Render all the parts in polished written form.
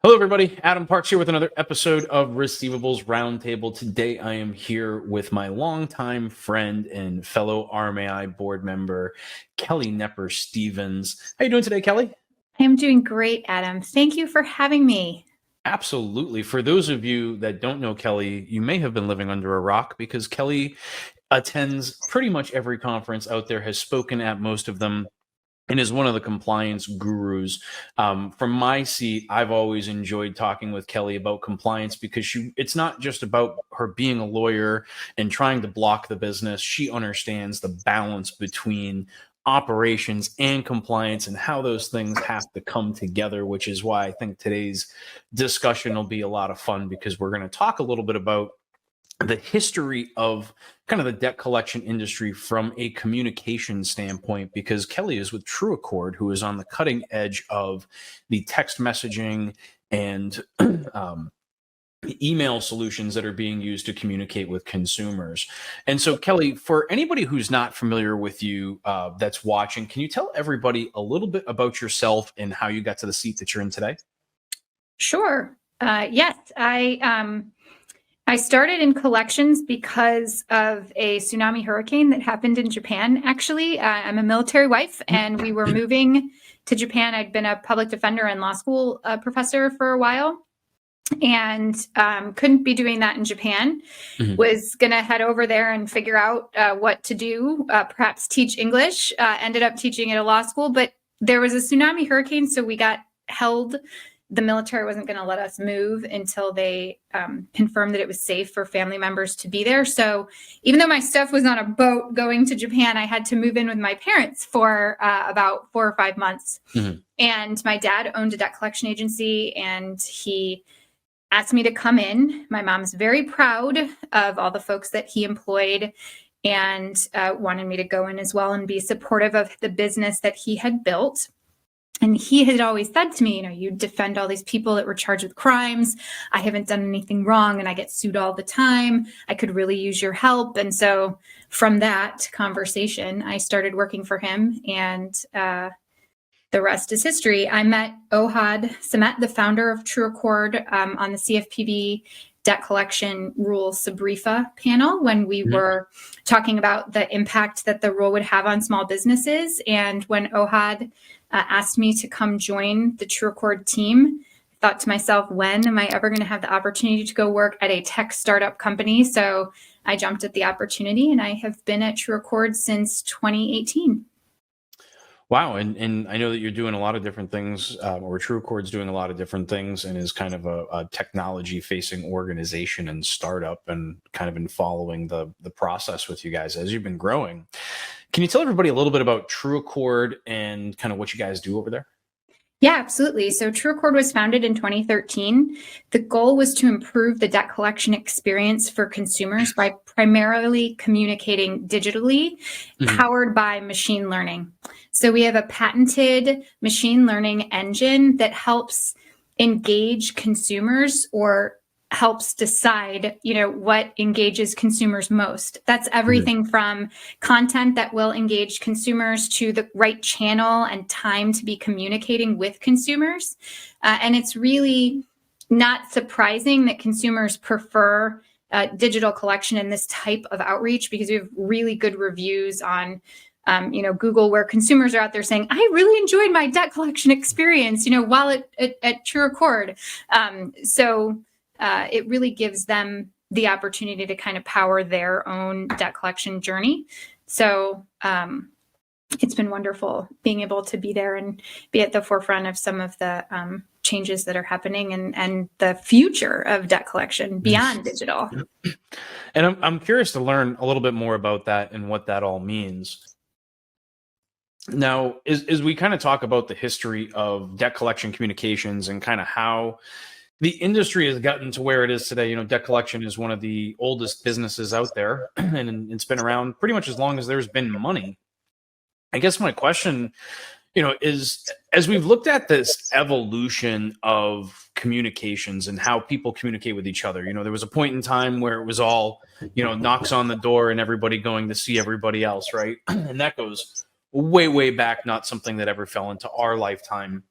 Hello, everybody. Adam Parks here with another episode of Receivables Roundtable. Today, I am here with my longtime friend and fellow RMAI board member, Kelly Knepper-Stephens. How are you doing today, Kelly? I'm doing great, Adam. Thank you for having me. Absolutely. For those of you that don't know Kelly, you may have been living under a rock because Kelly attends pretty much every conference out there, has spoken at most of them, and is one of the compliance gurus. From my seat, I've always enjoyed talking with Kelly about compliance because it's not just about her being a lawyer and trying to block the business. She understands the balance between operations and compliance and how those things have to come together, which is why I think today's discussion will be a lot of fun because we're going to talk a little bit about the history of kind of the debt collection industry from a communication standpoint, because Kelly is with TrueAccord, who is on the cutting edge of the text messaging and email solutions that are being used to communicate with consumers. And so, Kelly, for anybody who's not familiar with you that's watching, can you tell everybody a little bit about yourself and how you got to the seat that you're in today? Sure. Yes, I started in collections because of a tsunami hurricane that happened in Japan, actually. I'm a military wife, and we were moving to Japan. I'd been a public defender and law school professor for a while, and couldn't be doing that in Japan. Was going to head over there and figure out what to do, perhaps teach English. Ended up teaching at a law school, but there was a tsunami hurricane, so we got held. The military wasn't going to let us move until they confirmed that it was safe for family members to be there. So even though my stuff was on a boat going to Japan, I had to move in with my parents for about 4 or 5 months. And my dad owned a debt collection agency, and he asked me to come in. My mom's very proud of all the folks that he employed and wanted me to go in as well and be supportive of the business that he had built. And he had always said to me, you defend all these people that were charged with crimes. I haven't done anything wrong and I get sued all the time. I could really use your help. And so from that conversation, I started working for him, and the rest is history. I met Ohad Samet, the founder of TrueAccord, on the CFPB debt collection rule SBREFA panel when we were talking about the impact that the rule would have on small businesses. And when Ohad asked me to come join the TrueAccord team, I thought to myself, when am I ever going to have the opportunity to go work at a tech startup company? So I jumped at the opportunity, and I have been at TrueAccord since 2018. Wow. And I know that you're doing a lot of different things, or TrueAccord's doing a lot of different things, and is kind of a technology facing organization and startup, and kind of been following the process with you guys as you've been growing. Can you tell everybody a little bit about TrueAccord and kind of what you guys do over there? Yeah, absolutely. So TrueAccord was founded in 2013. The goal was to improve the debt collection experience for consumers by primarily communicating digitally, powered by machine learning. So we have a patented machine learning engine that helps engage consumers, or helps decide, what engages consumers most. That's everything from content that will engage consumers to the right channel and time to be communicating with consumers. And it's really not surprising that consumers prefer digital collection in this type of outreach, because we have really good reviews on Google, where consumers are out there saying, I really enjoyed my debt collection experience, while at TrueAccord. So it really gives them the opportunity to kind of power their own debt collection journey. So it's been wonderful being able to be there and be at the forefront of some of the changes that are happening, and the future of debt collection beyond digital. And I'm curious to learn a little bit more about that and what that all means. Now, as we kind of talk about the history of debt collection communications and kind of how the industry has gotten to where it is today, debt collection is one of the oldest businesses out there, and it's been around pretty much as long as there's been money. I guess my question is as we've looked at this evolution of communications and how people communicate with each other, there was a point in time where it was all, knocks on the door and everybody going to see everybody else, right? And that goes way, way back, not something that ever fell into our lifetime.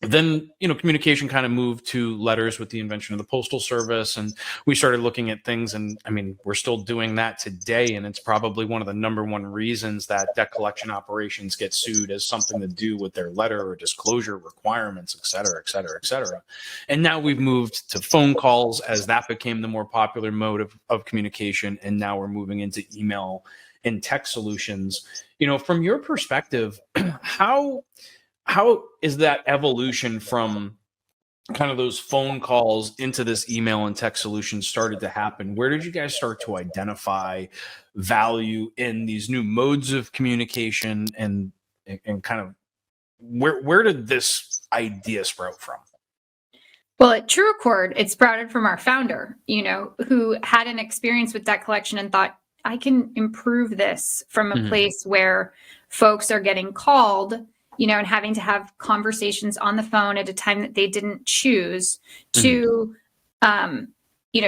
Then, communication kind of moved to letters with the invention of the Postal Service. And we started looking at things. And I mean, we're still doing that today. And it's probably one of the number one reasons that debt collection operations get sued, as something to do with their letter or disclosure requirements, et cetera, et cetera, et cetera. And now we've moved to phone calls as that became the more popular mode of communication. And now we're moving into email and text solutions. From your perspective, how is that evolution from kind of those phone calls into this email and text solution started to happen? Where did you guys start to identify value in these new modes of communication, and kind of where did this idea sprout from? Well, at TrueAccord, it sprouted from our founder, who had an experience with debt collection and thought, I can improve this from a place where folks are getting called, and having to have conversations on the phone at a time that they didn't choose, to,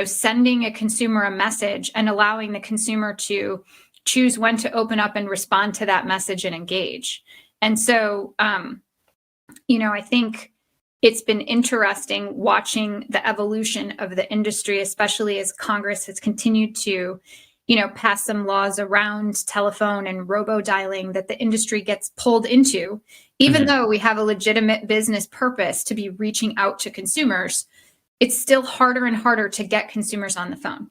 sending a consumer a message and allowing the consumer to choose when to open up and respond to that message and engage. And so, I think it's been interesting watching the evolution of the industry, especially as Congress has continued to pass some laws around telephone and robo-dialing that the industry gets pulled into, even though we have a legitimate business purpose to be reaching out to consumers. It's still harder and harder to get consumers on the phone.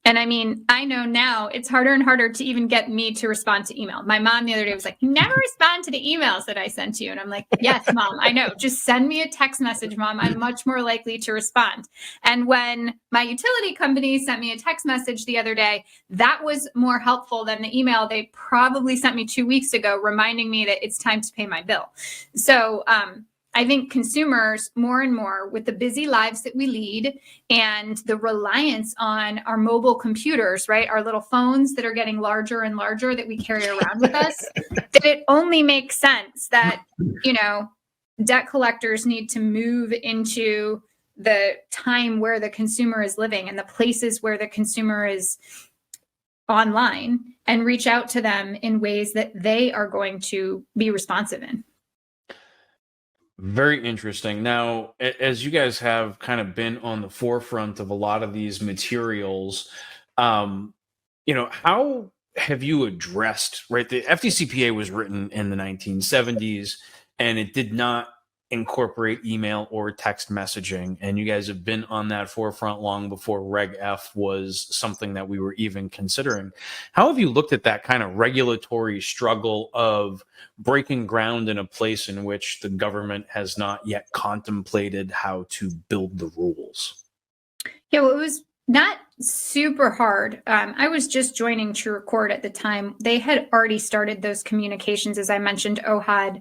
And I mean, I know now it's harder and harder to even get me to respond to email. My mom the other day was like, never respond to the emails that I sent you. And I'm like, yes, Mom, I know. Just send me a text message, Mom. I'm much more likely to respond. And when my utility company sent me a text message the other day, that was more helpful than the email they probably sent me 2 weeks ago, reminding me that it's time to pay my bill. So, I think consumers more and more, with the busy lives that we lead and the reliance on our mobile computers, right? Our little phones that are getting larger and larger that we carry around with us, that it only makes sense that, debt collectors need to move into the time where the consumer is living and the places where the consumer is online, and reach out to them in ways that they are going to be responsive in. Very interesting. Now, as you guys have kind of been on the forefront of a lot of these materials, how have you addressed, right? The FDCPA was written in the 1970s, and it did not incorporate email or text messaging. And you guys have been on that forefront long before Reg F was something that we were even considering. How have you looked at that kind of regulatory struggle of breaking ground in a place in which the government has not yet contemplated how to build the rules? Yeah, well, it was not super hard. I was just joining TrueAccord at the time. They had already started those communications. As I mentioned, OHAD,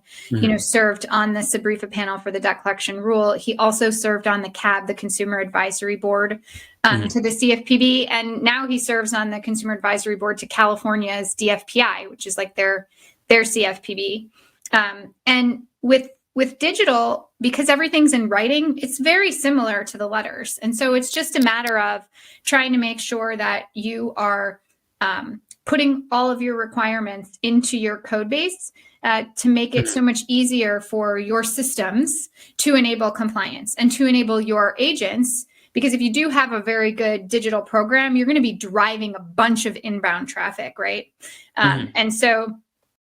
served on the SABRIFA panel for the debt collection rule. He also served on the CAB, the Consumer Advisory Board, to the CFPB. And now he serves on the Consumer Advisory Board to California's DFPI, which is like their CFPB. And with digital, because everything's in writing, it's very similar to the letters. And so it's just a matter of trying to make sure that you are putting all of your requirements into your code base to make it so much easier for your systems to enable compliance and to enable your agents. Because if you do have a very good digital program, you're going to be driving a bunch of inbound traffic, right? And so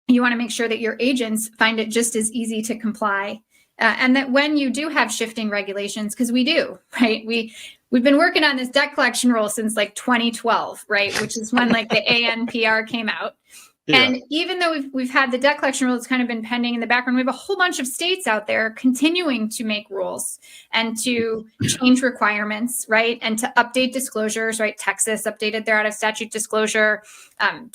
you want to make sure that your agents find it just as easy to comply. And that when you do have shifting regulations, because we do, right? We've been working on this debt collection rule since like 2012, right? Which is when like the ANPR came out. Yeah. And even though we've had the debt collection rule that's kind of been pending in the background, we have a whole bunch of states out there continuing to make rules and to change requirements, right? And to update disclosures, right? Texas updated their out of statute disclosure.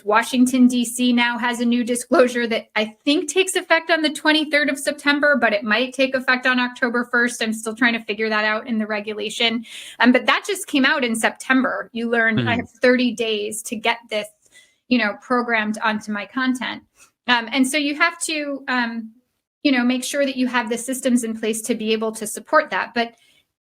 Washington, D.C. now has a new disclosure that I think takes effect on the 23rd of September, but it might take effect on October 1st. I'm still trying to figure that out in the regulation. But that just came out in September. You learned I have 30 days to get this programmed onto my content. And so you have to, make sure that you have the systems in place to be able to support that. But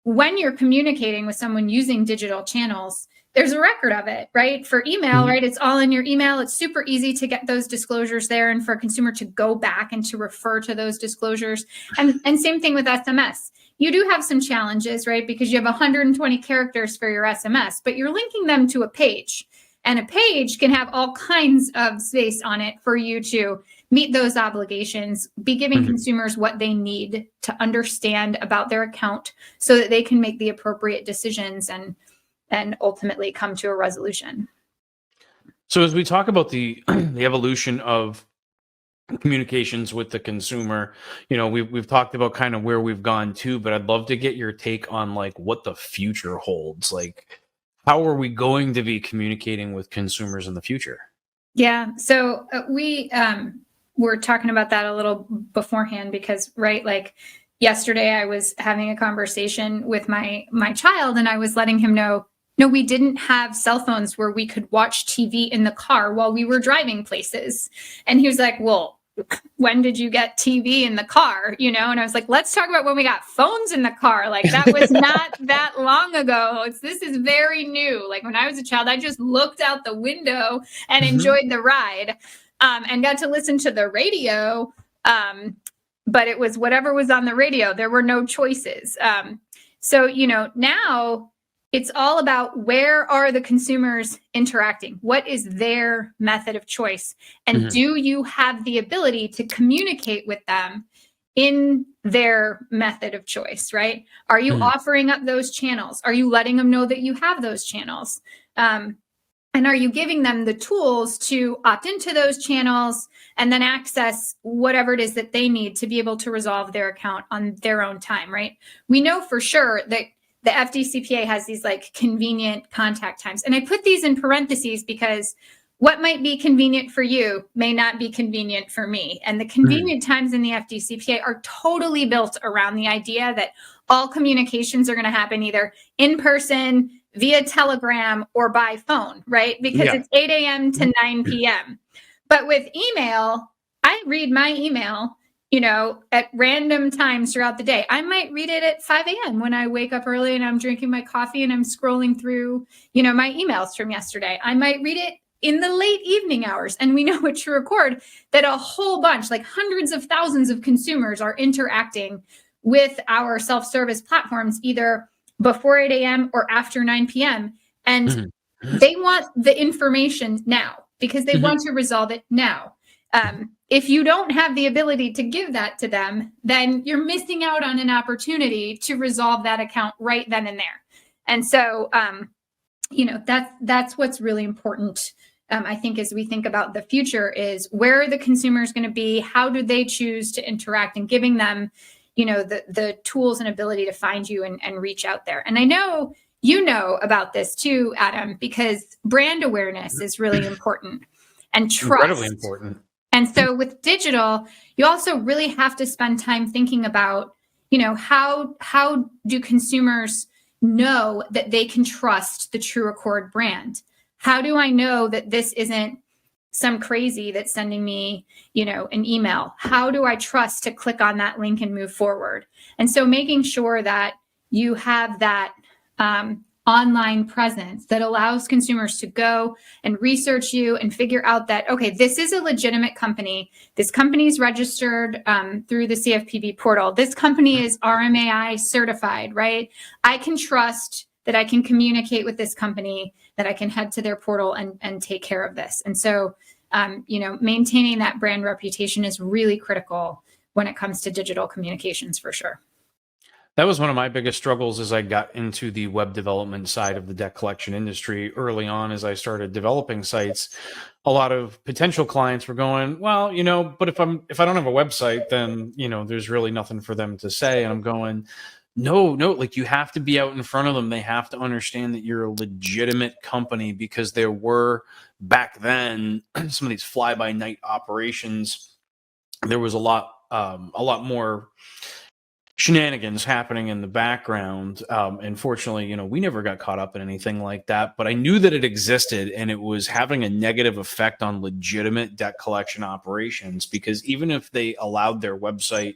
when you're communicating with someone using digital channels, there's a record of it, right? For email, right? It's all in your email. It's super easy to get those disclosures there and for a consumer to go back and to refer to those disclosures. And same thing with SMS. You do have some challenges, right? Because you have 120 characters for your SMS, but you're linking them to a page. And a page can have all kinds of space on it for you to meet those obligations, be giving consumers what they need to understand about their account so that they can make the appropriate decisions and ultimately come to a resolution. So as we talk about the evolution of communications with the consumer, we've talked about kind of where we've gone to, but I'd love to get your take on like what the future holds. Like, how are we going to be communicating with consumers in the future? Yeah. So we were talking about that a little beforehand because, right, like yesterday I was having a conversation with my child and I was letting him know, no, we didn't have cell phones where we could watch TV in the car while we were driving places. And he was like, well, when did you get TV in the car? And I was like, let's talk about when we got phones in the car. Like that was not that long ago. This is very new. Like when I was a child, I just looked out the window and enjoyed the ride and got to listen to the radio. But it was whatever was on the radio. There were no choices. So, now it's all about where are the consumers interacting? What is their method of choice? And do you have the ability to communicate with them in their method of choice, right? Are you offering up those channels? Are you letting them know that you have those channels? And are you giving them the tools to opt into those channels and then access whatever it is that they need to be able to resolve their account on their own time, right? We know for sure that the FDCPA has these like convenient contact times. And I put these in parentheses because what might be convenient for you may not be convenient for me. And the convenient times in the FDCPA are totally built around the idea that all communications are going to happen either in person, via telegram, or by phone, right? Because it's 8 a.m. to 9 p.m. But with email, I read my email at random times throughout the day. I might read it at 5 a.m. when I wake up early and I'm drinking my coffee and I'm scrolling through, my emails from yesterday. I might read it in the late evening hours. And we know at TrueAccord that a whole bunch, like hundreds of thousands of consumers are interacting with our self-service platforms either before 8 a.m. or after 9 p.m. And they want the information now because they want to resolve it now. If you don't have the ability to give that to them, then you're missing out on an opportunity to resolve that account right then and there. And so, that's what's really important. I think as we think about the future is where are the consumers going to be? How do they choose to interact and giving them, the tools and ability to find you and reach out there. And I know you know about this too, Adam, because brand awareness is really important and trust. Incredibly important. And so with digital, you also really have to spend time thinking about, how do consumers know that they can trust the TrueAccord brand? How do I know that this isn't some crazy that's sending me, an email? How do I trust to click on that link and move forward? And so making sure that you have that online presence that allows consumers to go and research you and figure out that, okay, this is a legitimate company. This company is registered through the CFPB portal. This company is RMAI certified, right? I can trust that I can communicate with this company, that I can head to their portal and take care of this. And so, maintaining that brand reputation is really critical when it comes to digital communications for sure. That was one of my biggest struggles as I got into the web development side of the debt collection industry early on. As I started developing sites, a lot of potential clients were going, well, but if I don't have a website, then, there's really nothing for them to say. And I'm going, no, like you have to be out in front of them. They have to understand that you're a legitimate company because there were back then some of these fly by night operations. There was a lot more shenanigans happening in the background. And fortunately, we never got caught up in anything like that, but I knew that it existed and it was having a negative effect on legitimate debt collection operations, because even if they allowed their website,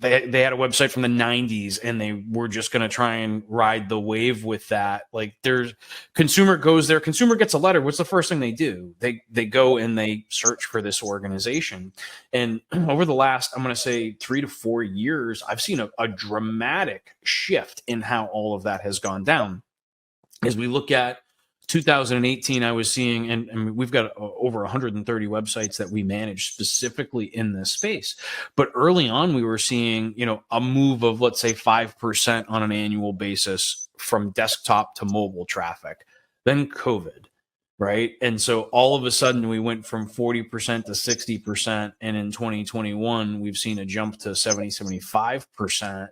they had a website from the 90s and they were just going to try and ride the wave with that. Like, there's consumer goes there, consumer gets a letter. What's the first thing they do? They go and they search for this organization. And over the last, I'm going to say 3 to 4 years, I've seen a dramatic shift in how all of that has gone down. As we look at 2018, I was seeing, and we've got over 130 websites that we manage specifically in this space. But early on, we were seeing, a move of, let's say, 5% on an annual basis from desktop to mobile traffic. Then COVID, right? And so all of a sudden, we went from 40% to 60%. And in 2021, we've seen a jump to 75%.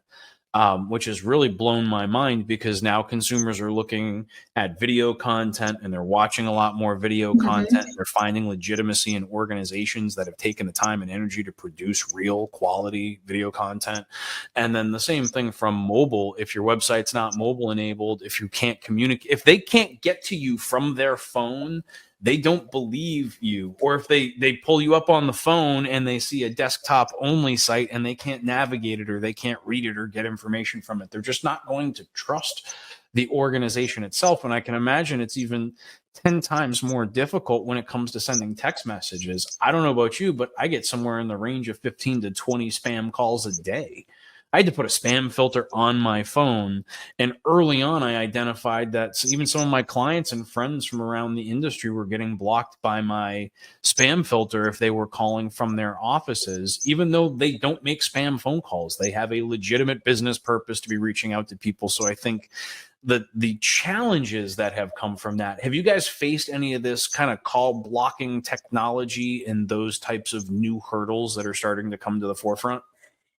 Which has really blown my mind, because now consumers are looking at video content and they're watching a lot more video content. They're finding legitimacy in organizations that have taken the time and energy to produce real quality video content. And then the same thing from mobile. If your website's not mobile enabled, if you can't communicate, if they can't get to you from their phone, they don't believe you. Or if they pull you up on the phone and they see a desktop only site and they can't navigate it or they can't read it or get information from it, they're just not going to trust the organization itself. And I can imagine it's even 10 times more difficult when it comes to sending text messages. I don't know about you, but I get somewhere in the range of 15 to 20 spam calls a day. I had to put a spam filter on my phone. And early on, I identified that even some of my clients and friends from around the industry were getting blocked by my spam filter if they were calling from their offices, even though they don't make spam phone calls. They have a legitimate business purpose to be reaching out to people. So I think the challenges that have come from that, have you guys faced any of this kind of call blocking technology and those types of new hurdles that are starting to come to the forefront?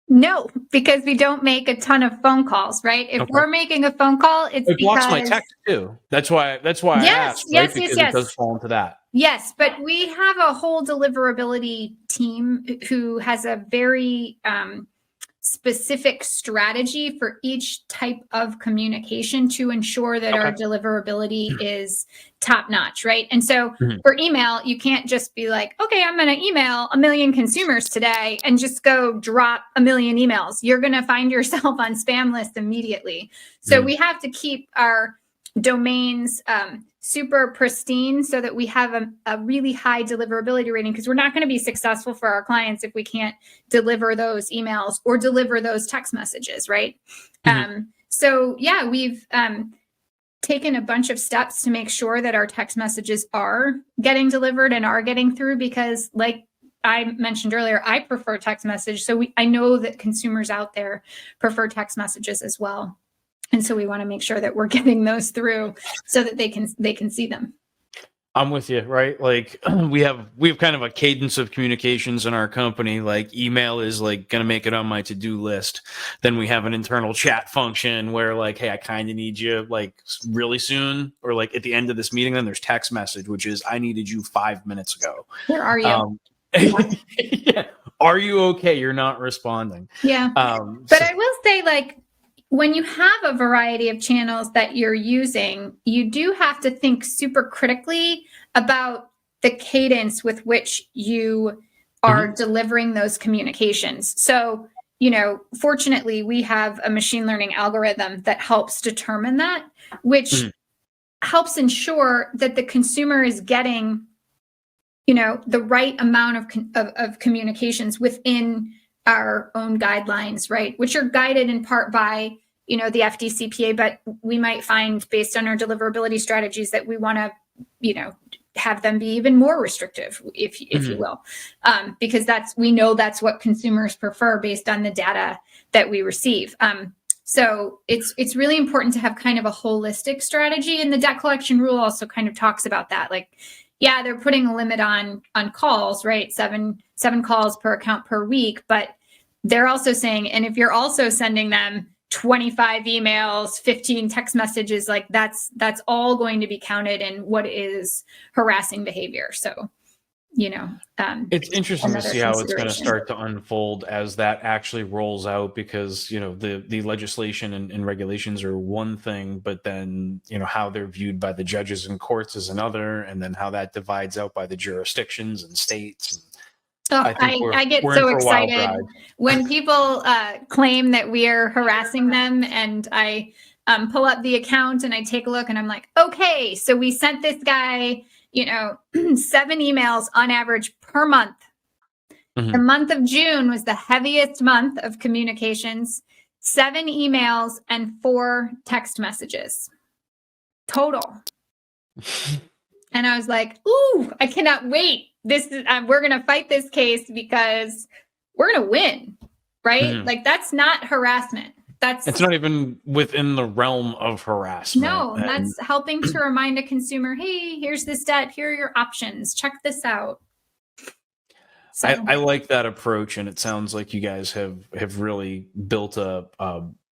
No, because we don't make a ton of phone calls, right? If we're making a phone call, it's it blocks my text too. That's why I asked, right? Because it does fall into that. Yes, but we have a whole deliverability team who has a very specific strategy for each type of communication to ensure that our deliverability is top notch, right? And so for email, you can't just be like, okay, I'm going to email 1 million consumers today and just go drop 1 million emails. You're going to find yourself on spam list immediately. So we have to keep our domains super pristine so that we have a really high deliverability rating, because we're not going to be successful for our clients if we can't deliver those emails or deliver those text messages, right? So yeah, we've taken a bunch of steps to make sure that our text messages are getting delivered and are getting through, because like I mentioned earlier, I prefer text message. So I know that consumers out there prefer text messages as well. And so we want to make sure that we're getting those through so that they can see them. I'm with you, right? Like we have kind of a cadence of communications in our company. Like email is like going to make it on my to-do list. Then we have an internal chat function where like, hey, I kind of need you like really soon, or like at the end of this meeting. Then there's text message, which is I needed you 5 minutes ago. Where are you? Yeah. Are you okay? You're not responding. Yeah. But I will say, like, when you have a variety of channels that you're using, you do have to think super critically about the cadence with which you are delivering those communications. So, fortunately, we have a machine learning algorithm that helps determine that, which helps ensure that the consumer is getting, the right amount of communications within our own guidelines, right? Which are guided in part by, the FDCPA, but we might find based on our deliverability strategies that we want to, have them be even more restrictive, if you will, because we know that's what consumers prefer based on the data that we receive. So it's really important to have kind of a holistic strategy, and the debt collection rule also kind of talks about that. Like, yeah, they're putting a limit on calls, right? Seven calls per account per week, but they're also saying, and if you're also sending them 25 emails, 15 text messages, like that's all going to be counted in what is harassing behavior. So It's interesting to another see how it's going to consideration. start to unfold as that actually rolls out, because the legislation and regulations are one thing, but then how they're viewed by the judges and courts is another, and then how that divides out by the jurisdictions and states. Oh, I think I get we're so in for a wild excited ride. when people claim that we are harassing them, and I pull up the account and I take a look and I'm like, okay, so we sent this guy, 7 emails on average per month. Mhm. The month of June was the heaviest month of communications, 7 emails and 4 text messages total. And I was like, ooh, I cannot wait. This is, we're going to fight this case because we're going to win, right? Mhm. Like, that's not harassment. It's not even within the realm of harassment. No, that's helping to remind a consumer, hey, here's this debt. Here are your options. Check this out. So. I like that approach, and it sounds like you guys have really built a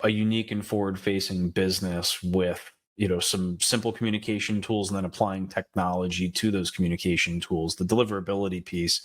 unique and forward-facing business with some simple communication tools, and then applying technology to those communication tools. The deliverability piece,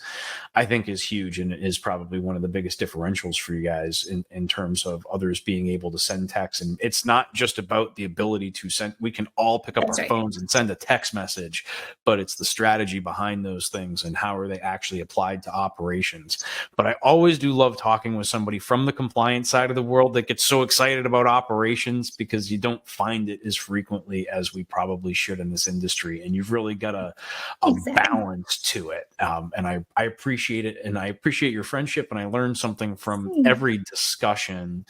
I think, is huge, and is probably one of the biggest differentials for you guys in terms of others being able to send text. And it's not just about the ability to send. We can all pick up That's our right. phones and send a text message, but it's the strategy behind those things and how are they actually applied to operations. But I always do love talking with somebody from the compliance side of the world that gets so excited about operations, because you don't find it as frequently as we probably should in this industry. And you've really got a Exactly. balance to it. And I appreciate it. And I appreciate your friendship. And I learned something from every discussion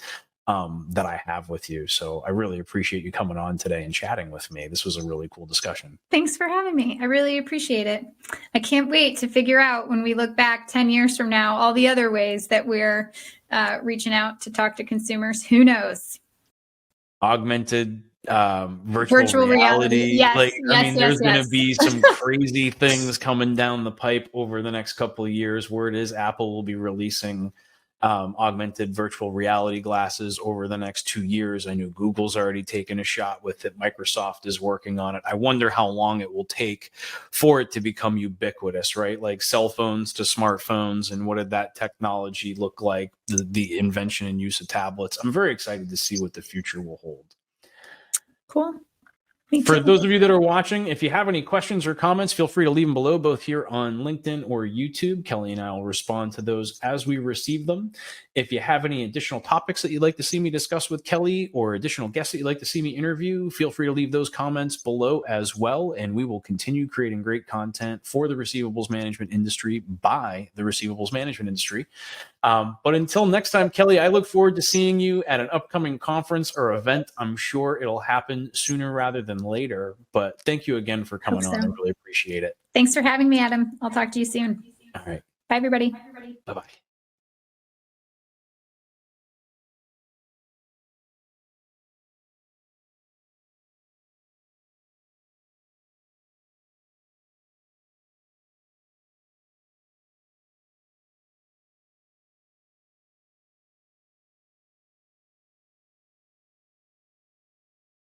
that I have with you. So I really appreciate you coming on today and chatting with me. This was a really cool discussion. Thanks for having me. I really appreciate it. I can't wait to figure out, when we look back 10 years from now, all the other ways that we're reaching out to talk to consumers. Who knows? Augmented virtual reality. Yes, there's going to be some crazy things coming down the pipe over the next couple of years. Word is Apple will be releasing augmented virtual reality glasses over the next 2 years. I know Google's already taken a shot with it. Microsoft is working on it. I wonder how long it will take for it to become ubiquitous, right? Like cell phones to smartphones, and what did that technology look like? The invention and use of tablets. I'm very excited to see what the future will hold. Cool. For those of you that are watching, if you have any questions or comments, feel free to leave them below, both here on LinkedIn or YouTube. Kelly and I will respond to those as we receive them. If you have any additional topics that you'd like to see me discuss with Kelly, or additional guests that you'd like to see me interview, feel free to leave those comments below as well. And we will continue creating great content for the receivables management industry by the receivables management industry. But until next time, Kelly, I look forward to seeing you at an upcoming conference or event. I'm sure it'll happen sooner rather than later. But thank you again for coming on. I really appreciate it. Thanks for having me, Adam. I'll talk to you soon. All right. Bye, everybody. Bye-bye.